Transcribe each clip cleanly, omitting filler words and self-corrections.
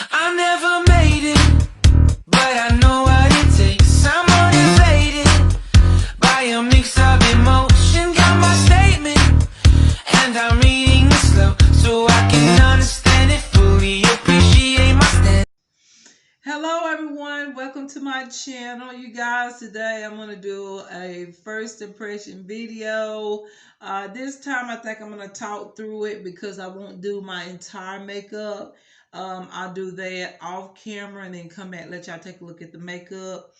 I never made it, but I know what it takes. I'm motivated by a mix of emotion. Got my statement, and I'm reading it slow so I can understand it fully. Appreciate my stand. Hello everyone, welcome to my channel. You guys, today I'm going to do a first impression video. This time I think I'm going to talk through it because I won't do my entire makeup. I'll do that off camera and then come back and let y'all take a look at the makeup,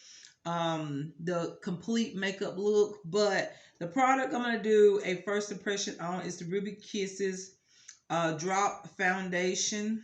the complete makeup look. But the product I'm going to do a first impression on is the Ruby Kisses Drop Foundation.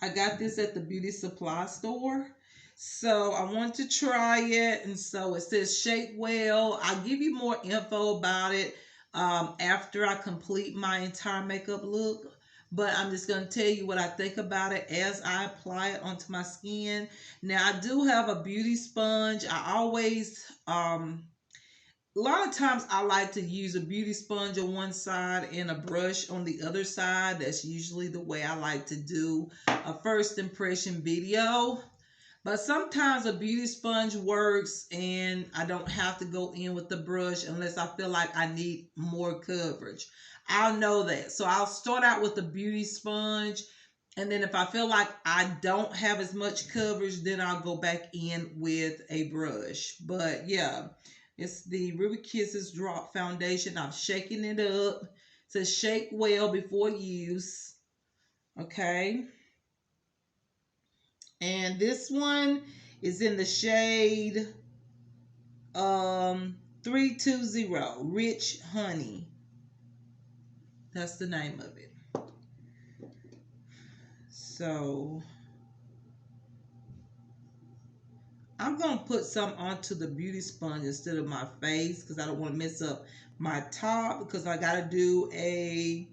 I got this at the beauty supply store. So I want to try it. And so it says shake well. I'll give you more info about it after I complete my entire makeup look. But I'm just going to tell you what I think about it as I apply it onto my skin. Now, I do have a beauty sponge. I always a lot of times I like to use a beauty sponge on one side and a brush on the other side. That's usually the way I like to do a first impression video. But sometimes a beauty sponge works and I don't have to go in with the brush unless I feel like I need more coverage. I'll know that. So I'll start out with the beauty sponge. And then if I feel like I don't have as much coverage, then I'll go back in with a brush. But yeah, it's the Ruby Kisses Drop Foundation. I'm shaking it up. It says shake well before use. Okay. And this one is in the shade 320 Rich Honey. That's the name of it. So I'm going to put some onto the beauty sponge instead of my face because I don't want to mess up my top because I got to do a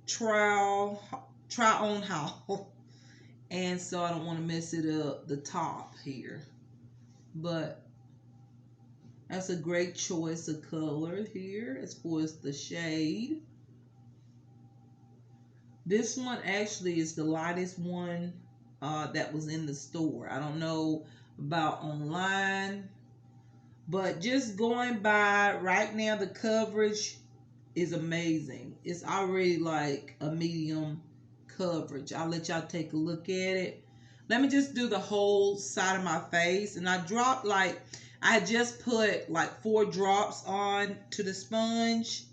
try on haul. And so I don't want to mess it up, the top here. But that's a great choice of color here as far as the shade. This one actually is the lightest one that was in the store. I don't know about online, but just going by right now, the coverage is amazing. It's already like a medium coverage. I'll let y'all take a look at it. Let me just do the whole side of my face. And I dropped I just put like 4 drops on to the sponge.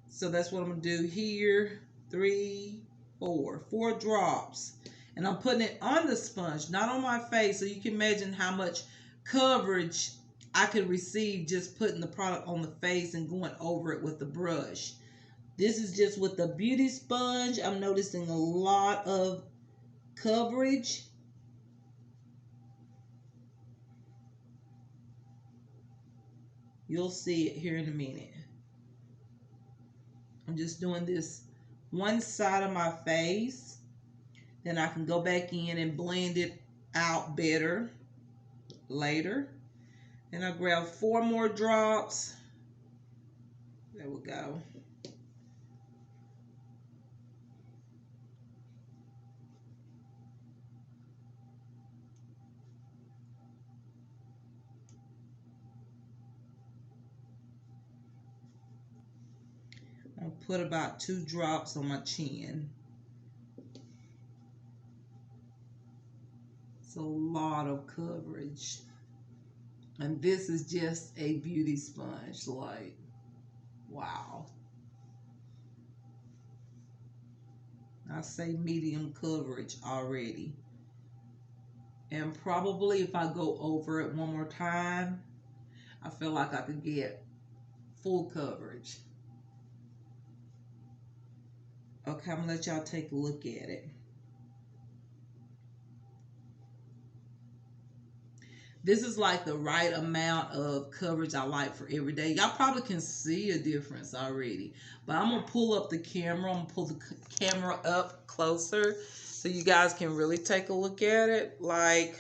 So that's what I'm going to do here. 3, 4 drops. And I'm putting it on the sponge, not on my face. So you can imagine how much coverage I could receive just putting the product on the face and going over it with the brush. This is just with the beauty sponge. I'm noticing a lot of coverage. You'll see it here in a minute. I'm just doing this one side of my face. Then I can go back in and blend it out better later. Then I grab 4 more drops. There we go. I'll put about 2 drops on my chin. It's a lot of coverage. And this is just a beauty sponge. Like, wow. I say medium coverage already. And probably if I go over it one more time, I feel like I could get full coverage. Okay, I'm going to let y'all take a look at it. This is like the right amount of coverage I like for every day. Y'all probably can see a difference already. But I'm going to pull up the camera. I'm going to pull the camera up closer so you guys can really take a look at it. Like,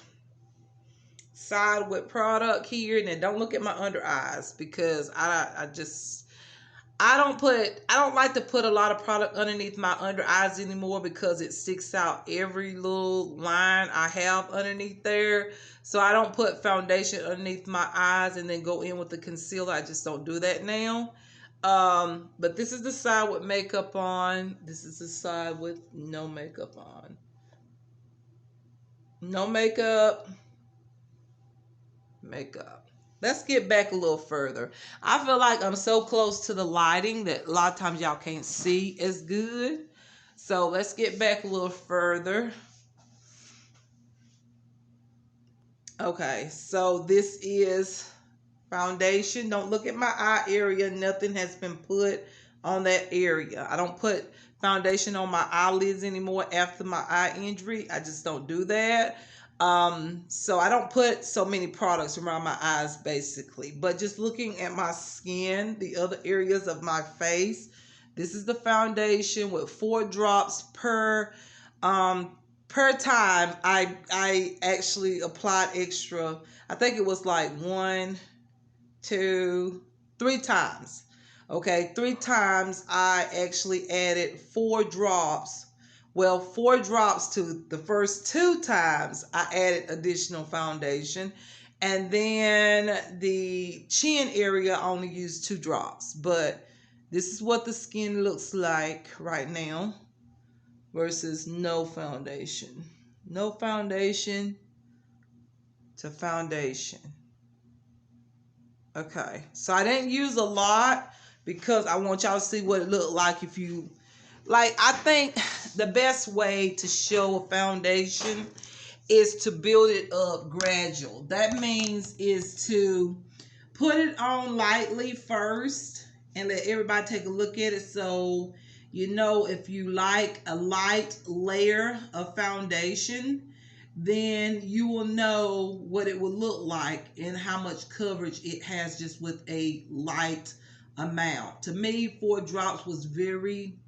side with product here. And then don't look at my under eyes because I just I don't like to put a lot of product underneath my under eyes anymore because it sticks out every little line I have underneath there. So I don't put foundation underneath my eyes and then go in with the concealer. I just don't do that now. But this is the side with makeup on. This is the side with no makeup on. No makeup, makeup. Let's get back a little further. I feel like I'm so close to the lighting that a lot of times y'all can't see as good. So let's get back a little further. Okay, so this is foundation. Don't look at my eye area. Nothing has been put on that area. I don't put foundation on my eyelids anymore after my eye injury. I just don't do that. So I don't put so many products around my eyes basically. But just looking at my skin, the other areas of my face, this is the foundation with 4 drops per time. I actually applied extra. I think it was like 1, 2, 3 times. Okay, 3 times I actually added 4 drops. Well, 4 drops to the first 2 times I added additional foundation. And then the chin area I only used 2 drops. But this is what the skin looks like right now versus no foundation. No foundation to foundation. Okay, so I didn't use a lot because I want y'all to see what it looked like if you, like, I think the best way to show a foundation is to build it up gradual. That means is to put it on lightly first and let everybody take a look at it, so you know if you like a light layer of foundation, then you will know what it will look like and how much coverage it has just with a light amount. To me, 4 drops was very,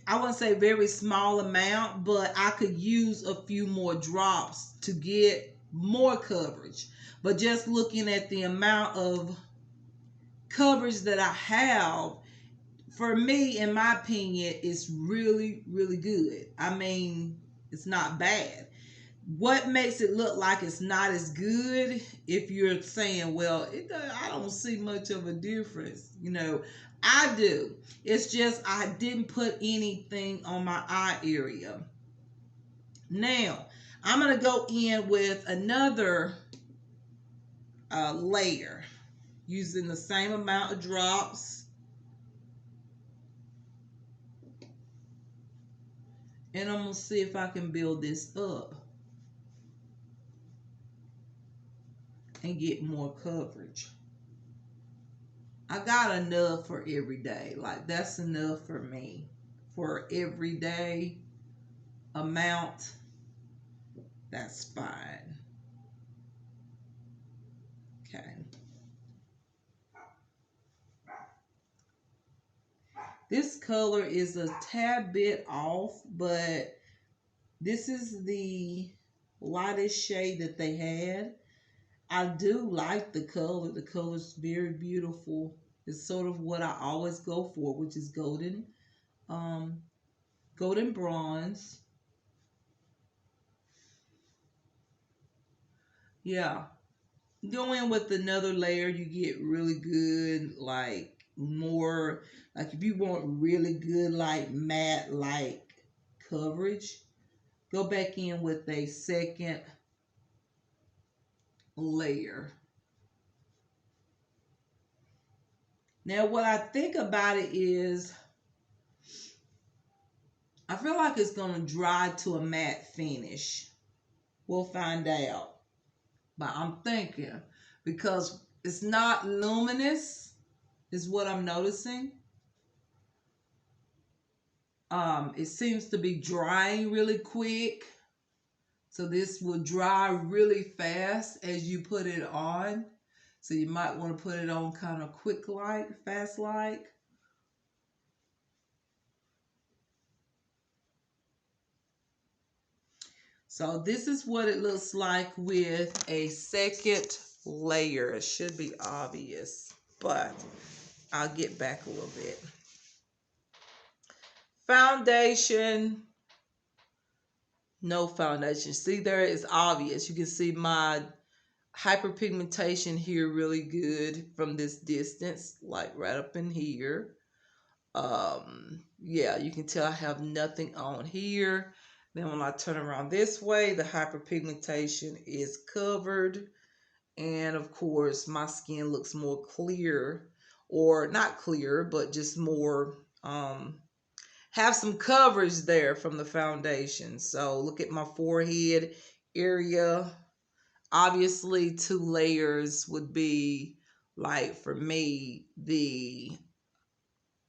I wouldn't say very small amount, but I could use a few more drops to get more coverage. But just looking at the amount of coverage that I have, for me, in my opinion, it's really, really good. I mean, it's not bad. What makes it look like it's not as good if you're saying, well, I don't see much of a difference. You know, I do. It's just I didn't put anything on my eye area. Now, I'm going to go in with another layer using the same amount of drops. And I'm going to see if I can build this up and get more coverage. I got enough for every day. Like, that's enough for me. For everyday amount, that's fine. Okay. This color is a tad bit off, but this is the lightest shade that they had. I do like the color. The color is very beautiful. It's sort of what I always go for, which is golden, golden bronze. Yeah. Go in with another layer, you get really good, like more, like if you want really good, like matte, like coverage, go back in with a second layer. Now, what I think about it is, I feel like it's going to dry to a matte finish. We'll find out. But I'm thinking, because it's not luminous, is what I'm noticing. It seems to be drying really quick. So this will dry really fast as you put it on. So you might want to put it on kind of quick like, fast like. So this is what it looks like with a second layer. It should be obvious, but I'll get back a little bit. Foundation, no foundation. See, there is obvious. You can see my hyperpigmentation here really good from this distance, like right up in here. Yeah, you can tell I have nothing on here. Then when I turn around this way, the hyperpigmentation is covered. And of course, my skin looks more clear, or not clear, but just more, have some coverage there from the foundation. So look at my forehead area. Obviously, 2 layers would be, like, for me, the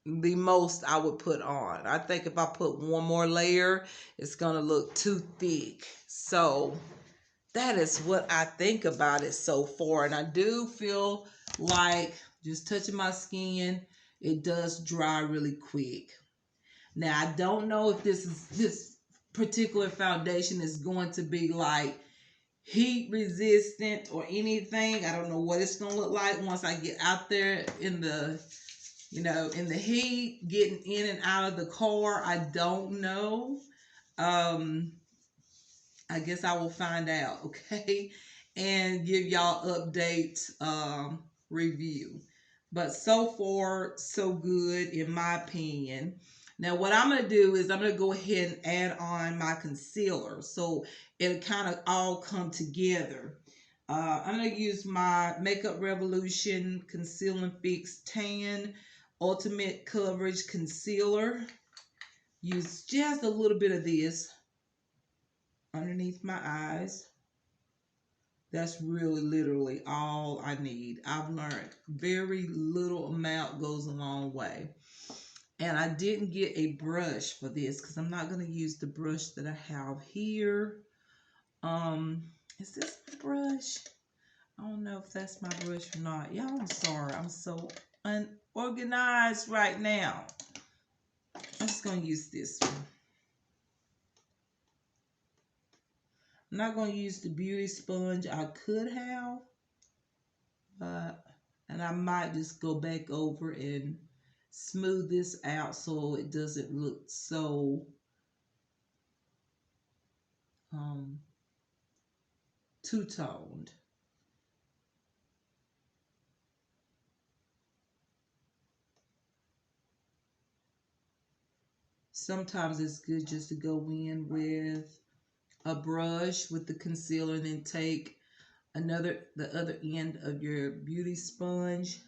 most I would put on. I think if I put one more layer, it's gonna look too thick. So that is what I think about it so far. And I do feel like, just touching my skin, it does dry really quick. Now, I don't know if this particular foundation is going to be like heat resistant or anything. I don't know what it's gonna look like once I get out there in the, in the heat, getting in and out of the car. I don't know. I guess I will find out, okay, and give y'all update, review. But so far, so good in my opinion. Now, what I'm going to do is I'm going to go ahead and add on my concealer, so it'll kind of all come together. I'm going to use my Makeup Revolution Conceal and Fix Tan Ultimate Coverage Concealer. Use just a little bit of this underneath my eyes. That's really literally all I need. I've learned very little amount goes a long way. And I didn't get a brush for this because I'm not going to use the brush that I have here. Is this my brush? I don't know if that's my brush or not. Y'all, I'm sorry. I'm so unorganized right now. I'm just going to use this one. I'm not going to use the beauty sponge. I could have, and I might just go back over and smooth this out so it doesn't look so two-toned. Sometimes it's good just to go in with a brush with the concealer and then take the other end of your beauty sponge.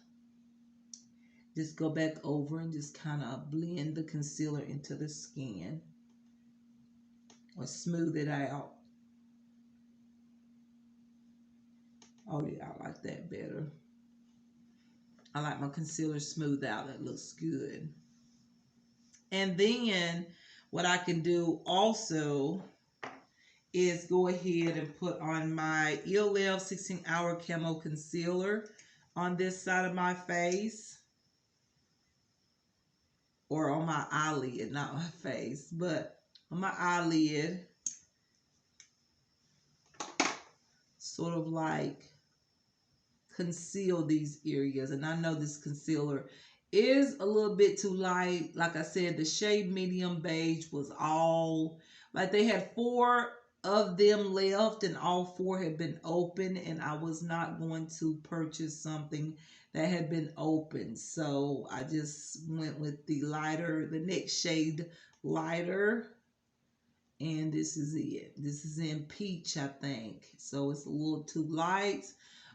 Just go back over and just kind of blend the concealer into the skin or smooth it out. Oh yeah, I like that better. I like my concealer smooth out. That looks good. And then what I can do also is go ahead and put on my ELF 16-hour camo concealer on this side of my face, or on my eyelid, not my face, but on my eyelid, sort of like conceal these areas. And I know this concealer is a little bit too light. Like I said, the shade medium beige was all, like, they had 4 of them left and all 4 had been open, and I was not going to purchase something that had been open, so I just went with the lighter, the next shade lighter. And this is it. This is in peach, I think, so it's a little too light,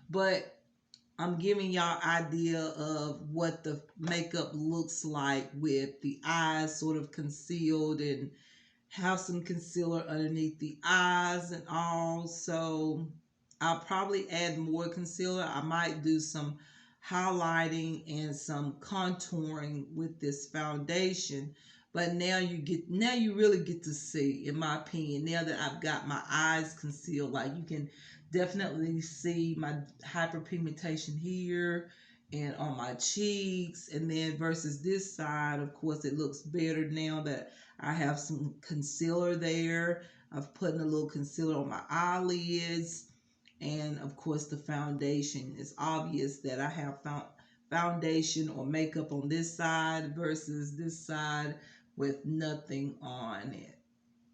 but I'm giving y'all idea of what the makeup looks like with the eyes sort of concealed, and have some concealer underneath the eyes and all. So I'll probably add more concealer. I might do some highlighting and some contouring with this foundation. But now you really get to see, in my opinion, now that I've got my eyes concealed, like, you can definitely see my hyperpigmentation here and on my cheeks. And then versus this side, of course, it looks better now that I have some concealer there. I've put in a little concealer on my eyelids. And of course, the foundation is obvious that I have foundation or makeup on this side versus this side with nothing on it.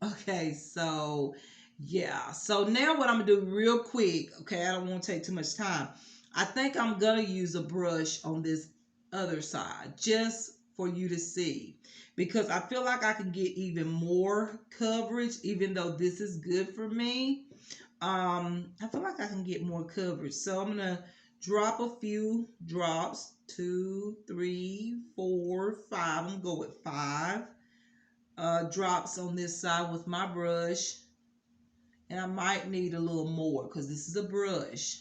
Okay, so yeah. So now what I'm gonna do real quick, okay, I don't want to take too much time. I think I'm gonna use a brush on this other side just for you to see because I feel like I can get even more coverage even though this is good for me. I feel like I can get more coverage. So I'm gonna drop a few drops, 2, 3, 4, 5. I'm gonna go with 5 drops on this side with my brush. And I might need a little more because this is a brush.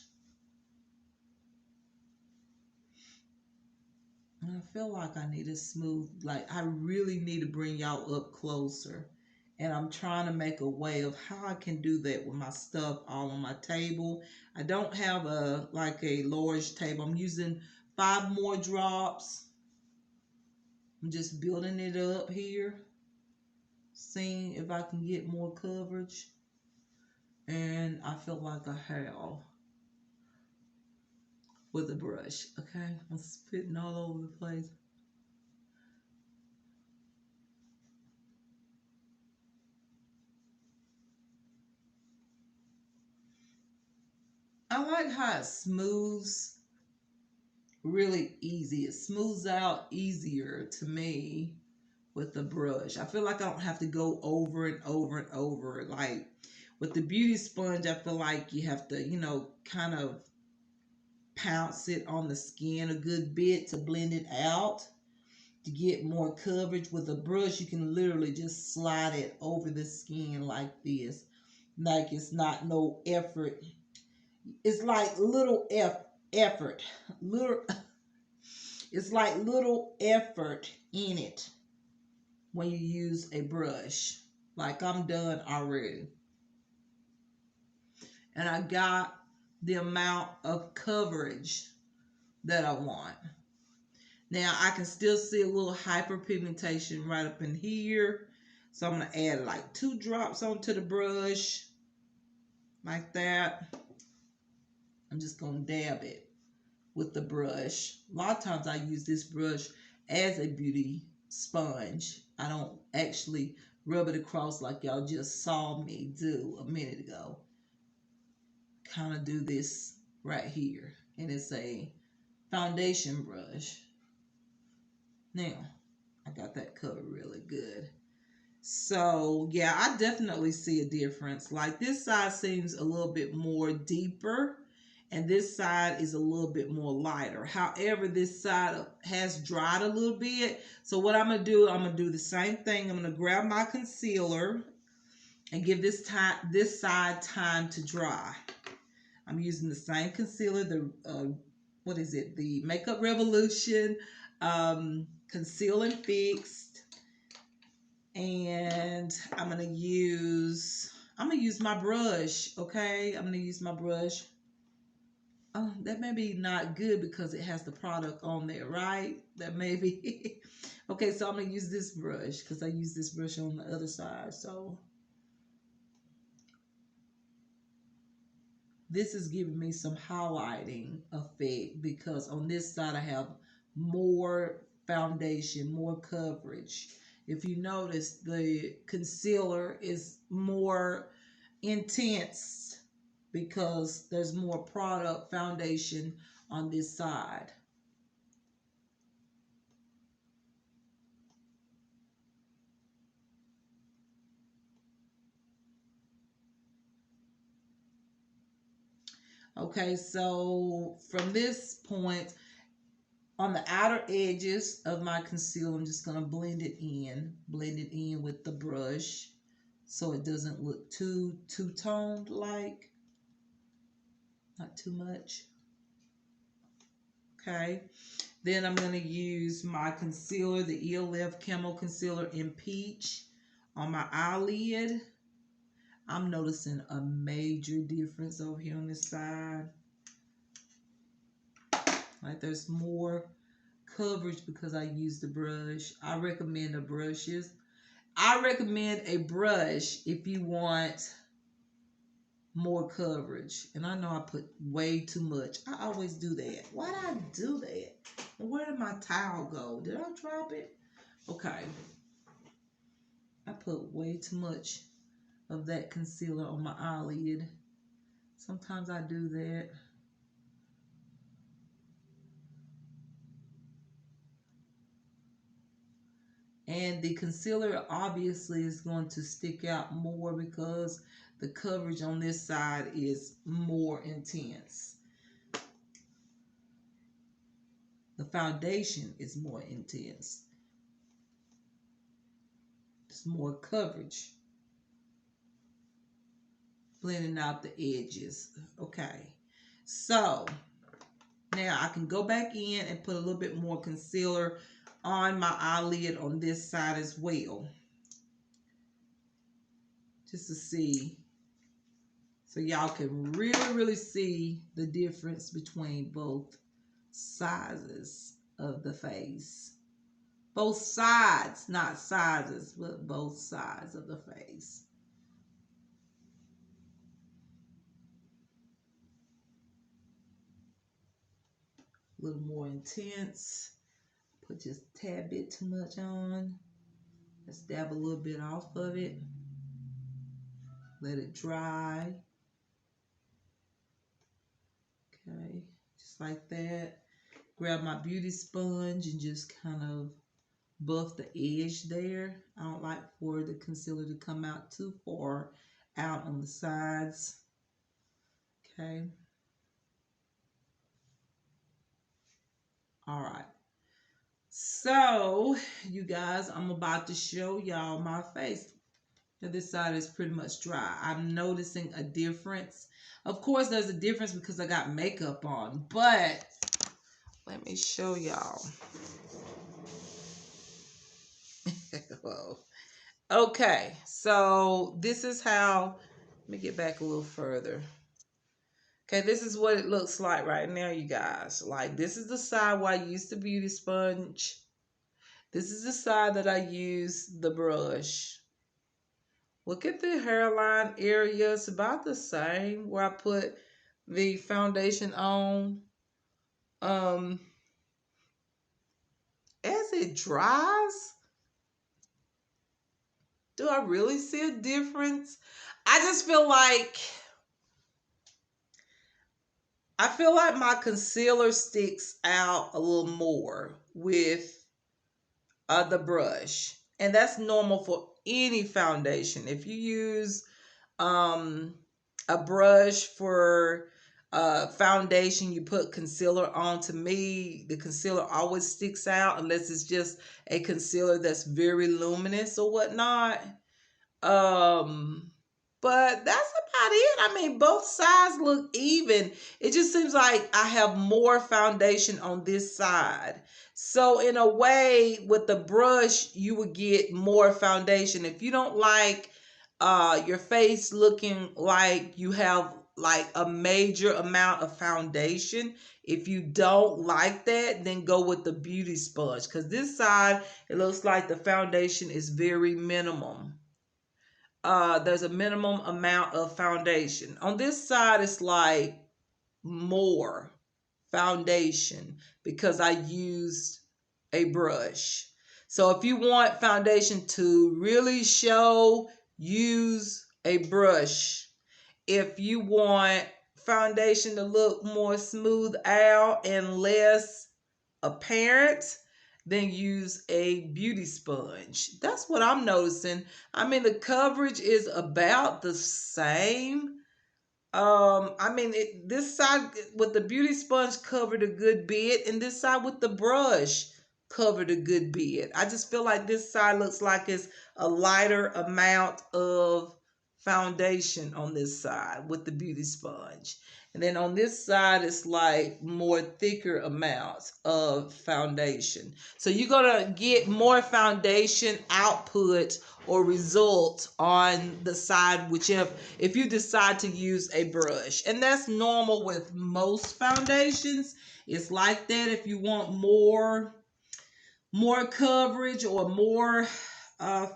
And I feel like I need a smooth, like I really need to bring y'all up closer. And I'm trying to make a way of how I can do that with my stuff all on my table. I don't have a like a large table. I'm using 5 more drops. I'm just building it up here. Seeing if I can get more coverage. And I feel like I have with a brush. Okay, I'm spitting all over the place. I like how it smooths really easy. It smooths out easier to me with the brush. I feel like I don't have to go over and over and over. Like with the beauty sponge, I feel like you have to, kind of pounce it on the skin a good bit to blend it out to get more coverage. With a brush, you can literally just slide it over the skin like this. Like it's not no effort. It's like little effort. Little it's like little effort in it when you use a brush. Like I'm done already. And I got the amount of coverage that I want. Now I can still see a little hyperpigmentation right up in here. So I'm going to add like 2 drops onto the brush. Like that. I'm just going to dab it with the brush. A lot of times I use this brush as a beauty sponge. I don't actually rub it across like y'all just saw me do a minute ago. Kind of do this right here. And it's a foundation brush. Now, I got that covered really good. So, yeah, I definitely see a difference. Like this side seems a little bit more deeper and this side is a little bit more lighter. However, this side has dried a little bit. So what I'm going to do the same thing. I'm going to grab my concealer and give this side time to dry. I'm using the same concealer, what is it? The Makeup Revolution Conceal and Fixed. And I'm gonna use my brush, okay? I'm gonna use my brush. Oh, that may be not good because it has the product on there, right? That may be. Okay, so I'm gonna use this brush because I use this brush on the other side. So this is giving me some highlighting effect because on this side I have more foundation, more coverage. If you notice, the concealer is more intense because there's more product foundation on this side. Okay, so from this point, on the outer edges of my concealer, I'm just going to blend it in with the brush so it doesn't look too two-toned like, not too much. Okay, then I'm going to use my concealer, the ELF Camo Concealer in Peach on my eyelid. I'm noticing a major difference over here on this side. Like there's more coverage because I use the brush. I recommend a brush if you want more coverage. And I know I put way too much. I always do that. Why did I do that? Where did my towel go? Did I drop it? Okay. I put way too much of that concealer on my eyelid. Sometimes I do that. And the concealer obviously is going to stick out more because the coverage on this side is more intense. The foundation is more intense. It's more coverage. Blending out the edges. Okay. So now I can go back in and put a little bit more concealer on my eyelid on this side as well. Just to see. So y'all can really see the difference between both sizes of the face. Both sides, not sizes, but both sides of the face. A little more intense. Put just a tad bit too much on. Let's dab a little bit off of it. Let it dry. Okay, just like that. Grab my beauty sponge and just kind of buff the edge there. I don't like for the concealer to come out too far out on the sides. Okay. All right. So, you guys, I'm about to show y'all my face. Now, this side is pretty much dry. I'm noticing a difference. Of course, there's a difference because I got makeup on, but let me show y'all. Whoa. Okay, so this is how, let me get back a little further. Okay, this is what it looks like right now, you guys. Like, this is the side where I use the beauty sponge. This is the side that I use the brush. Look at the hairline area. It's about the same where I put the foundation on. As it dries, do I really see a difference? I just feel like my concealer sticks out a little more with the brush. And that's normal for any foundation. If you use a brush for foundation, you put concealer on, to me, the concealer always sticks out unless it's just a concealer that's very luminous or whatnot. But that's about it. I mean, both sides look even. It just seems like I have more foundation on this side. So in a way, with the brush, you would get more foundation. If you don't like your face looking like you have like a major amount of foundation, if you don't like that, then go with the beauty sponge. Because this side, it looks like the foundation is very minimum. There's a minimum amount of foundation. On this side, it's like more foundation because I used a brush. So if you want foundation to really show, use a brush. If you want foundation to look more smooth out and less apparent, then use a beauty sponge. That's what I'm noticing. I mean, the coverage is about the same. This side with the beauty sponge covered a good bit, and this side with the brush covered a good bit. I just feel like this side looks like it's a lighter amount of foundation on this side with the beauty sponge. And then on this side, it's like more thicker amounts of foundation. So you're going to get more foundation output or result on the side, whichever, if you decide to use a brush. And that's normal with most foundations. It's like that. If you want more coverage or more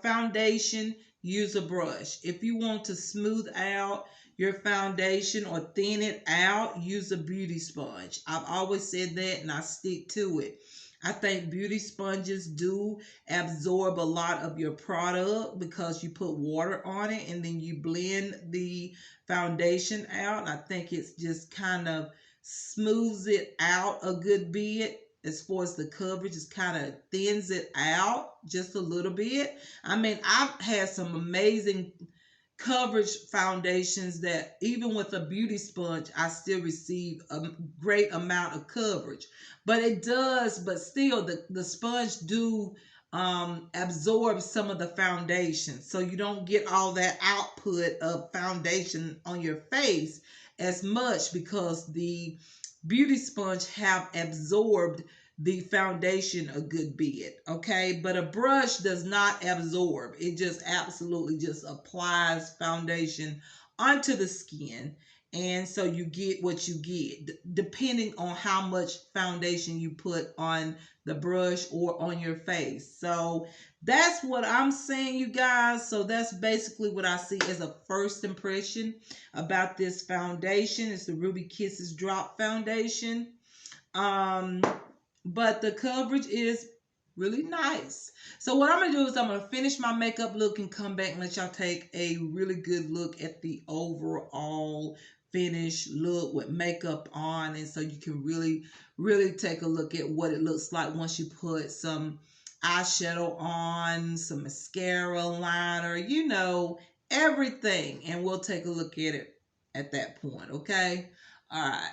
foundation, use a brush. If you want to smooth out your foundation or thin it out, use a beauty sponge. I've always said that and I stick to it. I think beauty sponges do absorb a lot of your product because you put water on it and then you blend the foundation out. I think it's just kind of smooths it out a good bit. As far as the coverage, just kind of thins it out just a little bit. I mean, I've had some amazing coverage foundations that even with a beauty sponge, I still receive a great amount of coverage. But it does, but still the sponge do absorb some of the foundation. So you don't get all that output of foundation on your face as much because the beauty sponge have absorbed the foundation a good bit, okay? But a brush does not absorb. It just absolutely just applies foundation onto the skin. And so you get what you get depending on how much foundation you put on the brush or on your face. So that's what I'm saying, you guys. So that's basically what I see as a first impression about this foundation. It's the Ruby Kisses Drop Foundation. Um, but the coverage is really nice. So what I'm gonna do is I'm gonna finish my makeup look and come back and let y'all take a really good look at the overall finished look with makeup on, and so you can really take a look at what it looks like once you put some eyeshadow on, some mascara, liner, you know, everything, and we'll take a look at it at that point. Okay, all right.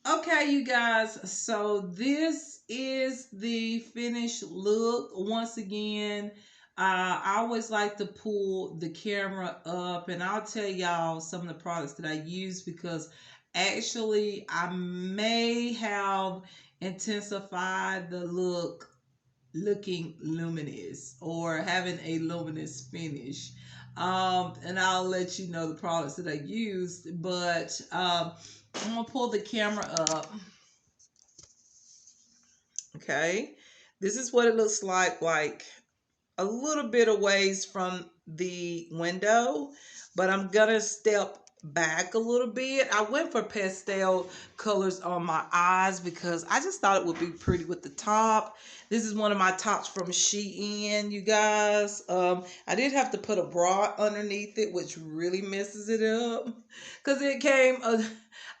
Okay, you guys, so this is the finished look. Once again, I always like to pull the camera up and I'll tell y'all some of the products that I use because actually I may have intensified the look looking luminous or having a luminous finish. And I'll let you know the products that I used, but I'm gonna pull the camera up. Okay, this is what it looks like a little bit of ways from the window, but I'm gonna step back a little bit. I went for pastel colors on my eyes because I just thought it would be pretty with the top. This is one of my tops from Shein, you guys. I did have to put a bra underneath it, which really messes it up because it came.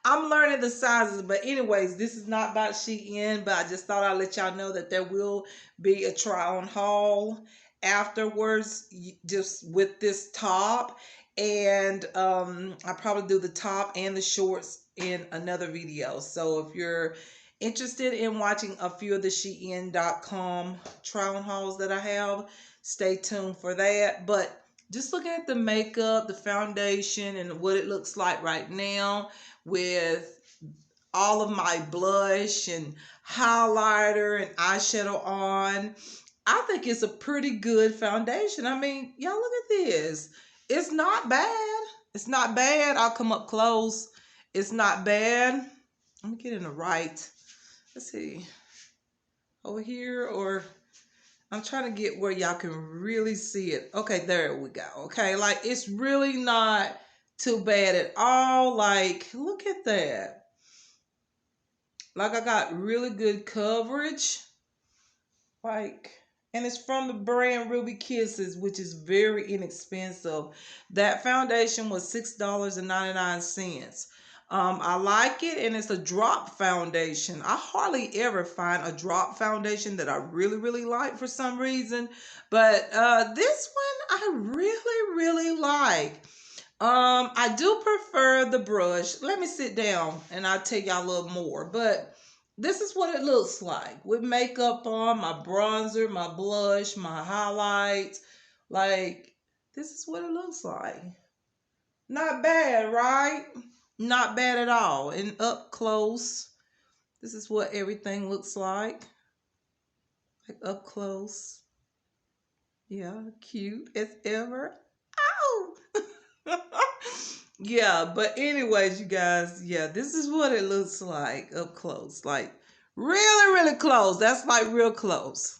I'm learning the sizes, but anyways, this is not about Shein, but I just thought I'd let y'all know that there will be a try on haul afterwards just with this top, and I probably do the top and the shorts in another video. So if you're interested in watching a few of the Shein.com try on hauls that I have, stay tuned for that. But just looking at the makeup, the foundation, and what it looks like right now with all of my blush and highlighter and eyeshadow on, I think it's a pretty good foundation. I mean, y'all look at this. It's not bad. It's not bad. I'll come up close. It's not bad. Let me get in the right. Let's see. Over here, or I'm trying to get where y'all can really see it. Okay, there we go. Okay, like it's really not too bad at all. Like, look at that. Like I got really good coverage. Like, and it's from the brand Ruby Kisses, which is very inexpensive. That foundation was $6.99. I like it, and it's a drop foundation. I hardly ever find a drop foundation that I really like for some reason, but this one I really like. I do prefer the brush. Let me sit down and I'll tell y'all a little more, but this is what it looks like with makeup on, my bronzer, my blush, my highlights. Like, this is what it looks like. Not bad, right? Not bad at all. And up close, this is what everything looks like. Like up close. Yeah, cute as ever. Ow! Yeah, but anyways, you guys, yeah, this is what it looks like up close. Like really close. That's like real close.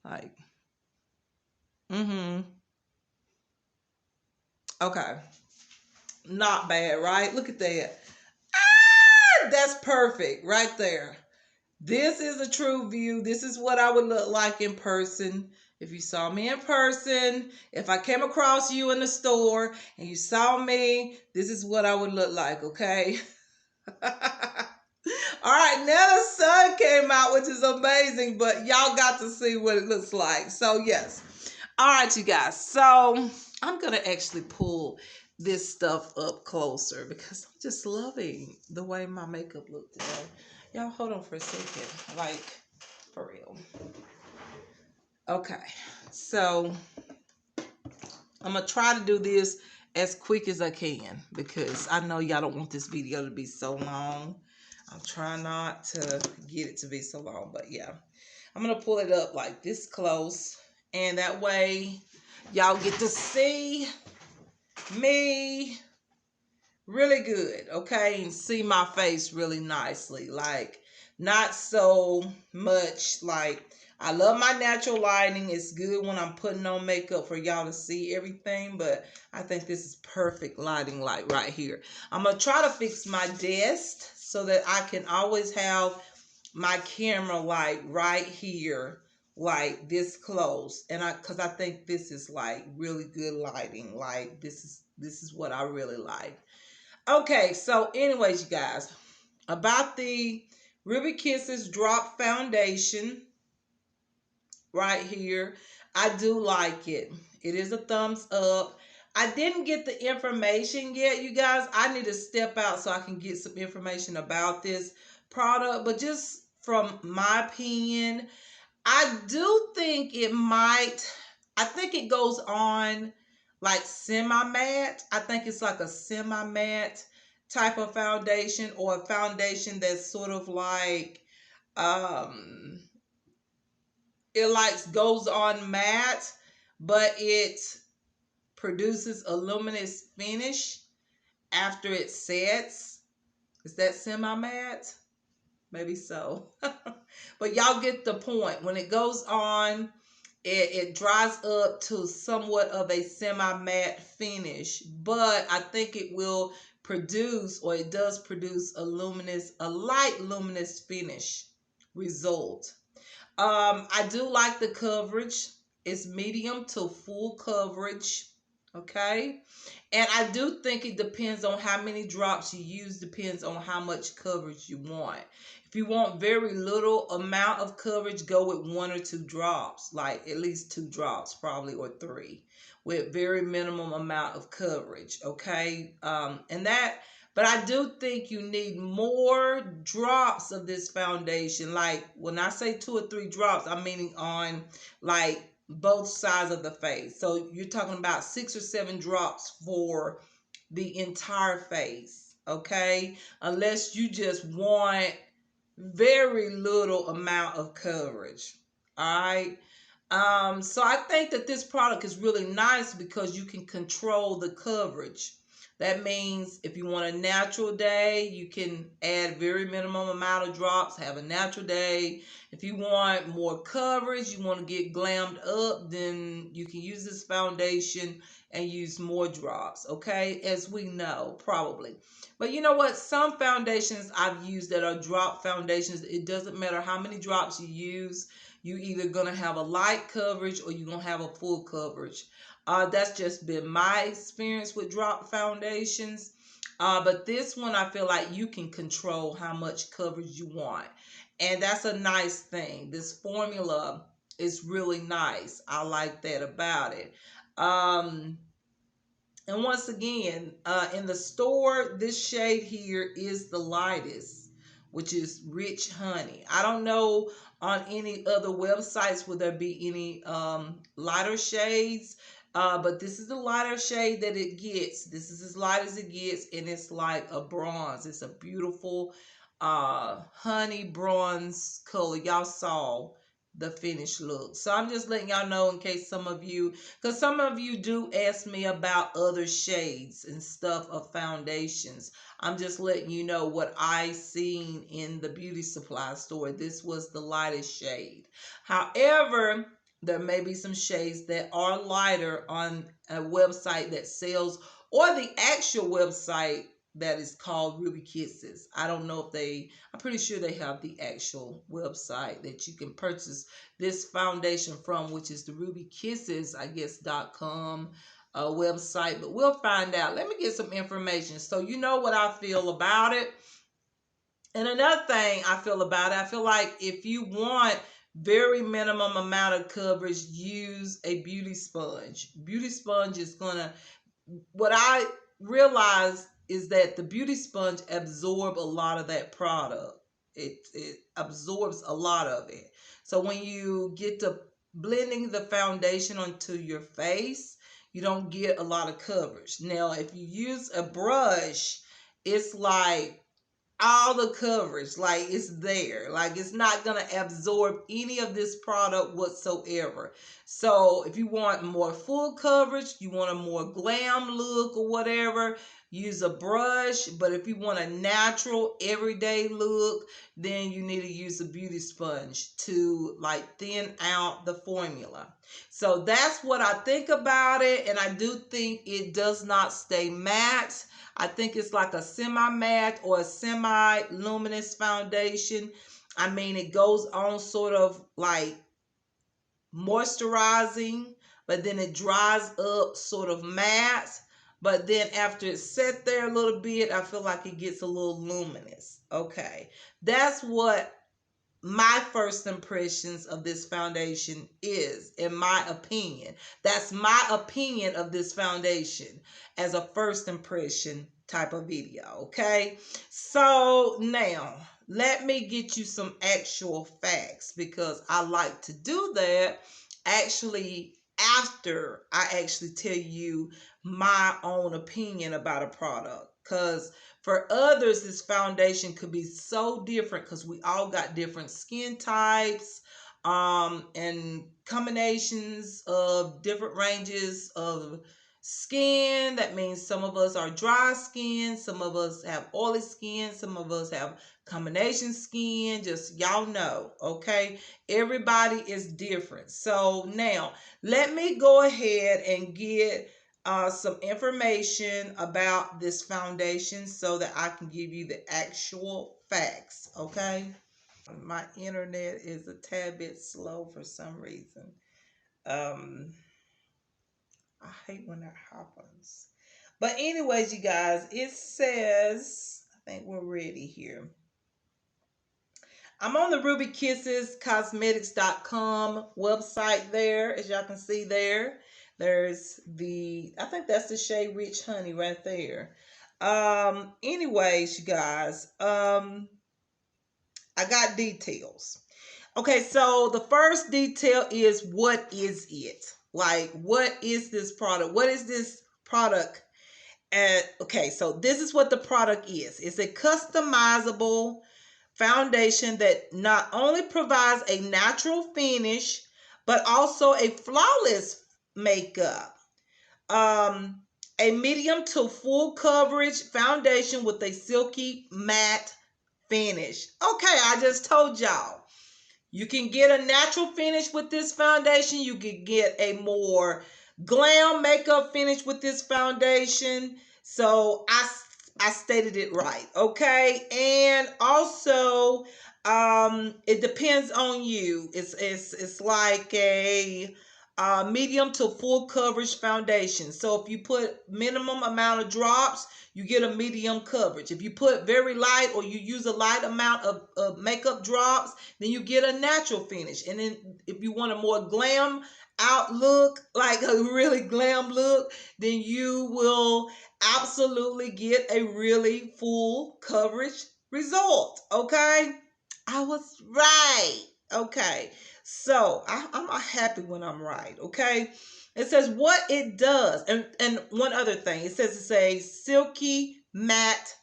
Like, Mm-hmm. Okay. Not bad, right? Look at that. Ah, that's perfect right there. This is a true view. This is what I would look like in person. If you saw me in person, if I came across you in the store and you saw me, this is what I would look like, okay? All right, now the sun came out, which is amazing, but y'all got to see what it looks like. So, yes. All right, you guys. So, I'm going to actually pull this stuff up closer because I'm just loving the way my makeup looked today. Y'all, hold on for a second. Like, for real. Okay. So, I'm going to try to do this as quick as I can because I know y'all don't want this video to be so long. I'm trying not to get it to be so long, but yeah. I'm going to pull it up like this close, and that way y'all get to see me really good, okay? And see my face really nicely. Like, not so much like, I love my natural lighting. It's good when I'm putting on makeup for y'all to see everything, but I think this is perfect lighting, like right here. I'm going to try to fix my desk so that I can always have my camera like right here, like this close. And because I think this is like really good lighting. Like, this is what I really like. Okay, so anyways, you guys, about the Ruby Kisses Drop Foundation right here, I do like it. It is a thumbs up. I didn't get the information yet, you guys. I need to step out so I can get some information about this product, but just from my opinion, I do think it might, I think it goes on like semi-matte. I think it's like a semi-matte type of foundation, or a foundation that's sort of like, um, it like goes on matte, but it produces a luminous finish after it sets. Is that semi-matte? Maybe so. But y'all get the point. When it goes on, it dries up to somewhat of a semi-matte finish, but I think it will produce, or it does produce, a light luminous finish result. I do like the coverage. It's medium to full coverage. Okay. And I do think it depends on how many drops you use, depends on how much coverage you want. If you want very little amount of coverage, go with 1 or 2 drops, like at least 2 drops, probably, or 3, with very minimum amount of coverage. Okay. But I do think you need more drops of this foundation. Like, when I say 2 or 3 drops, I'm meaning on like both sides of the face. So you're talking about 6 or 7 drops for the entire face. Okay. Unless you just want very little amount of coverage. All right. So I think that this product is really nice because you can control the coverage. That means if you want a natural day, you can add very minimum amount of drops, have a natural day. If you want more coverage, you want to get glammed up, then you can use this foundation and use more drops, okay? As we know, probably. But you know what? Some foundations I've used that are drop foundations, it doesn't matter how many drops you use. You either gonna have a light coverage or you're gonna have a full coverage. That's just been my experience with drop foundations. But this one, I feel like you can control how much coverage you want. And that's a nice thing. This formula is really nice. I like that about it. And once again, in the store, this shade here is the lightest, which is Rich Honey. I don't know on any other websites will there be any lighter shades, but this is the lighter shade that it gets. This is as light as it gets, and it's like a bronze. It's a beautiful honey bronze color. Y'all saw the finished look. So I'm just letting y'all know in case some of you, because some of you do ask me about other shades and stuff of foundations. I'm just letting you know what I seen in the beauty supply store. This was the lightest shade. However, there may be some shades that are lighter on a website that sells, or the actual website that is called Ruby Kisses. I don't know if I'm pretty sure they have the actual website that you can purchase this foundation from, which is the Ruby Kisses, I guess.com website, but we'll find out. Let me get some information so you know what I feel about it. And another thing I feel about it, I feel like if you want very minimum amount of coverage, use a beauty sponge. Beauty sponge is gonna, what I realize is that the beauty sponge absorb a lot of that product. It absorbs a lot of it. So when you get to blending the foundation onto your face, you don't get a lot of coverage. Now, if you use a brush, it's like all the coverage, like it's there, like it's not gonna absorb any of this product whatsoever. So if you want more full coverage, you want a more glam look or whatever, use a brush. But if you want a natural everyday look, then you need to use a beauty sponge to like thin out the formula. So that's what I think about it, and I do think it does not stay matte. I think it's like a semi-matte or a semi-luminous foundation. I mean, it goes on sort of like moisturizing, but then it dries up sort of matte. But then after it's set there a little bit, I feel like it gets a little luminous. Okay, that's what my first impressions of this foundation is, in my opinion. That's my opinion of this foundation as a first impression type of video. Okay, so now let me get you some actual facts, because I like to do that actually after I actually tell you my own opinion about a product. Because for others, this foundation could be so different, because we all got different skin types, and combinations of different ranges of skin. That means some of us are dry skin, some of us have oily skin, some of us have combination skin. Just y'all know, okay? Everybody is different. So now let me go ahead and get some information about this foundation so that I can give you the actual facts, okay? My internet is a tad bit slow for some reason. I hate when that happens. But anyways, you guys, it says, I think we're ready here. I'm on the RubyKissesCosmetics.com website there, as y'all can see there. There's I think that's the shade Rich Honey right there. Anyways, you guys, I got details. Okay, so the first detail is, what is it? Like, what is this product? What is this product? Okay, so this is what the product is. It's a customizable foundation that not only provides a natural finish, but also a flawless makeup. A medium to full coverage foundation with a silky matte finish. Okay, I just told y'all. You can get a natural finish with this foundation. You can get a more glam makeup finish with this foundation. So I stated it right, okay? And also, it depends on you. It's like a medium to full coverage foundation. So if you put minimum amount of drops, you get a medium coverage. If you put very light, or you use a light amount of makeup drops, then you get a natural finish. And then if you want a more glam out look, like a really glam look, then you will absolutely get a really full coverage result. Okay, I was right. Okay, so I'm happy when I'm right. Okay, it says what it does, and one other thing, it says it's a silky matte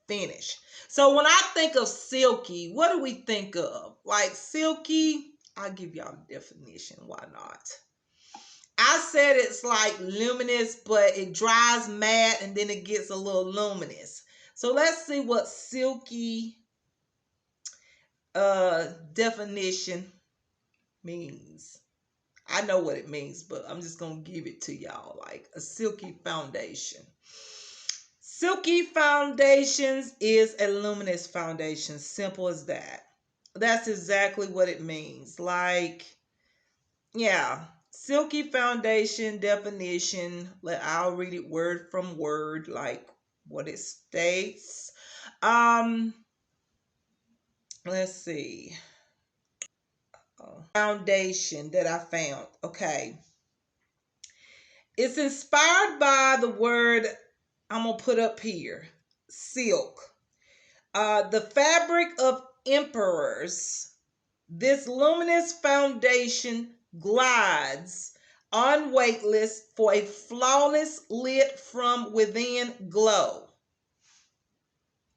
finish. So when I think of silky, what do we think of? Like silky, I'll give y'all the definition. Why not? I said it's like luminous, but it dries matte and then it gets a little luminous. So let's see what silky definition means. I know what it means, but I'm just going to give it to y'all like a silky foundation. Silky foundations is a luminous foundation. Simple as that. That's exactly what it means. Like, yeah, silky foundation definition. I'll read it word from word, like what it states. Um, let's see. Foundation that I found. Okay. It's inspired by the word I'm going to put up here, silk. The fabric of emperors. This luminous foundation glides on weightless for a flawless lit from within glow.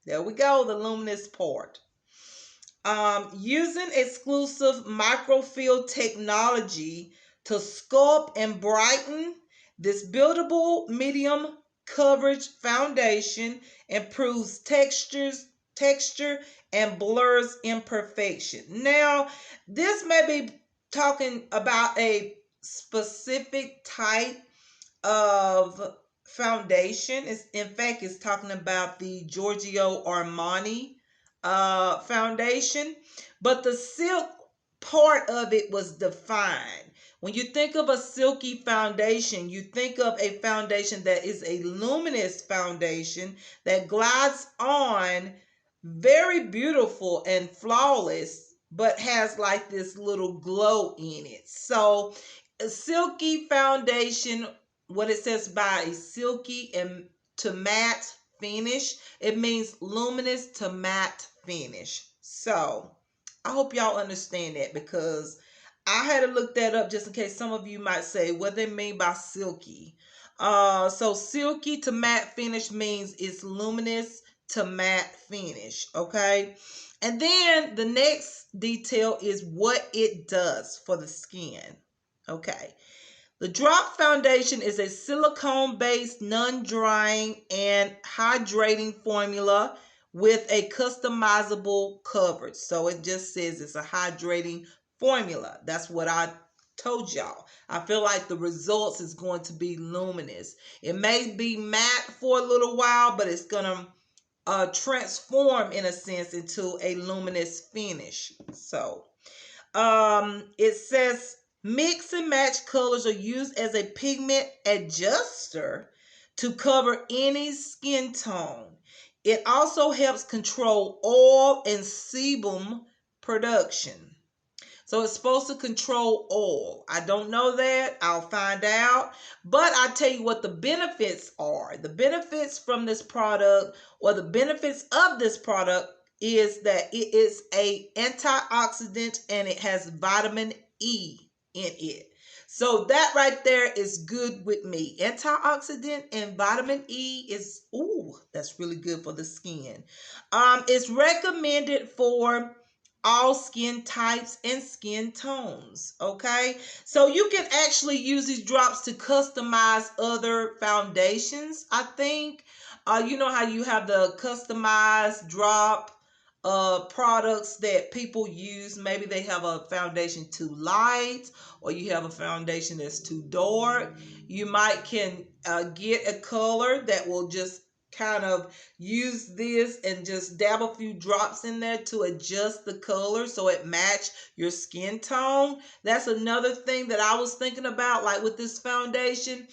There we go, the luminous part. Using exclusive microfield technology to sculpt and brighten, this buildable medium coverage foundation improves texture and blurs imperfection. Now, this may be talking about a specific type of foundation. In fact, it's talking about the Giorgio Armani foundation, but the silk part of it was defined. When you think of a silky foundation, you think of a foundation that is a luminous foundation that glides on, very beautiful and flawless, but has like this little glow in it. So a silky foundation, what it says by a silky and to matte finish, it means luminous to matte finish. So I hope y'all understand that, because I had to look that up just in case some of you might say what they mean by silky. So silky to matte finish means it's luminous to matte finish. Okay. And then the next detail is what it does for the skin. Okay. The drop foundation is a silicone-based, non-drying, and hydrating formula with a customizable coverage. So it just says it's a hydrating formula. That's what I told y'all. I feel like the results is going to be luminous. It may be matte for a little while, but it's going to transform in a sense into a luminous finish. So it says mix and match colors are used as a pigment adjuster to cover any skin tone. It also helps control oil and sebum production. So it's supposed to control oil. I don't know that. I'll find out. But I tell you what the benefits are. The benefits from this product, or the benefits of this product, is that it is a antioxidant and it has vitamin E in it. So that right there is good with me. Antioxidant and vitamin E is, ooh, that's really good for the skin. It's recommended for all skin types and skin tones. Okay, so you can actually use these drops to customize other foundations. I think you know how you have the customized drop products that people use. Maybe they have a foundation too light, or you have a foundation that's too dark. You might can get a color that will just kind of use this and just dab a few drops in there to adjust the color so it match your skin tone. That's another thing that I was thinking about, like with this foundation.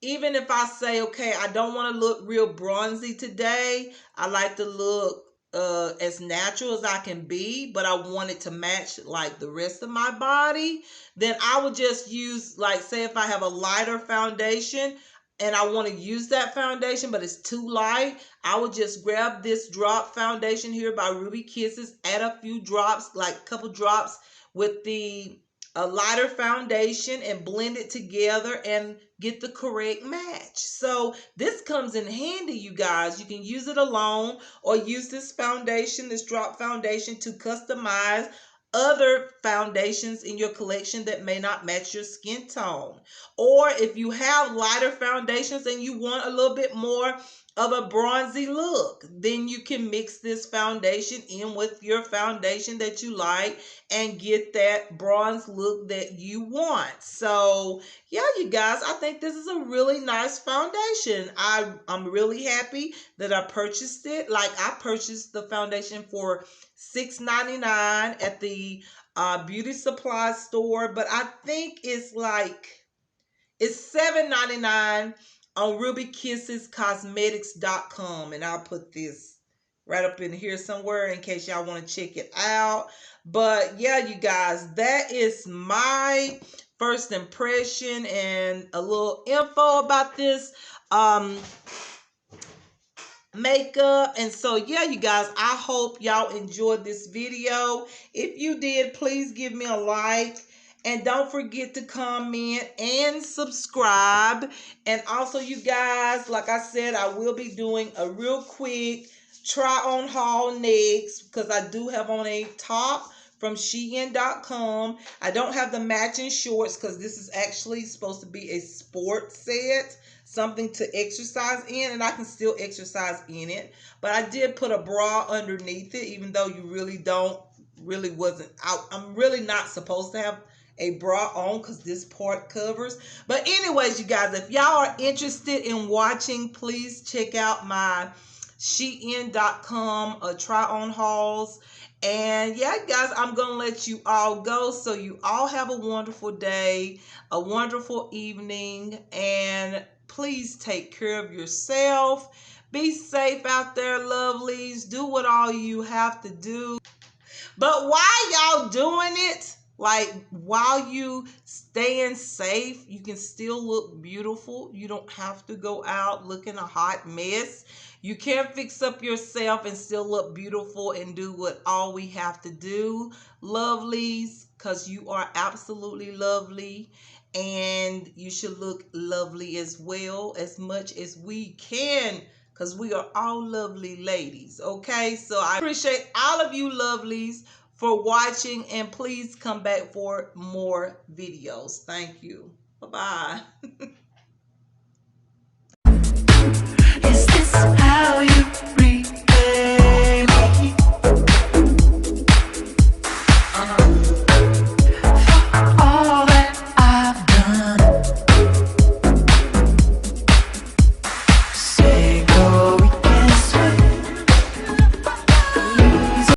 Even if I say, okay, I don't want to look real bronzy today, I like to look as natural as I can be, but I want it to match like the rest of my body, then I would just use, like, say if I have a lighter foundation and I want to use that foundation, but it's too light, I would just grab this drop foundation here by Ruby Kisses, add a few drops, like a couple drops with the a lighter foundation, and blend it together and get the correct match. So this comes in handy, you guys. You can use it alone or use this foundation, this drop foundation, to customize other foundations in your collection that may not match your skin tone. Or if you have lighter foundations and you want a little bit more of a bronzy look. Then you can mix this foundation in with your foundation that you like and get that bronze look that you want. So yeah, you guys, I think this is a really nice foundation. I'm really happy that I purchased it. Like, I purchased the foundation for $6.99 at the beauty supply store, but I think it's $7.99 on rubykissescosmetics.com, and I'll put this right up in here somewhere in case y'all want to check it out. But yeah, you guys, that is my first impression and a little info about this makeup. And so yeah, you guys, I hope y'all enjoyed this video. If you did, please give me a like. And don't forget to comment and subscribe. And also, you guys, like I said, I will be doing a real quick try on haul next, because I do have on a top from Shein.com. I don't have the matching shorts because this is actually supposed to be a sport set, something to exercise in, and I can still exercise in it. But I did put a bra underneath it, even though you I'm really not supposed to have a bra on because this part covers. But anyways, you guys, if y'all are interested in watching, please check out my Shein.com try on hauls. And yeah, guys, I'm gonna let you all go, so you all have a wonderful day, a wonderful evening, and please take care of yourself. Be safe out there, lovelies. Do what all you have to do. But while y'all doing it, like while you staying safe, you can still look beautiful. You don't have to go out looking a hot mess. You can fix up yourself and still look beautiful and do what all we have to do, lovelies, because you are absolutely lovely. And you should look lovely as well, as much as we can, because we are all lovely ladies, okay? So I appreciate all of you lovelies for watching, and please come back for more videos. Thank you. Bye-bye.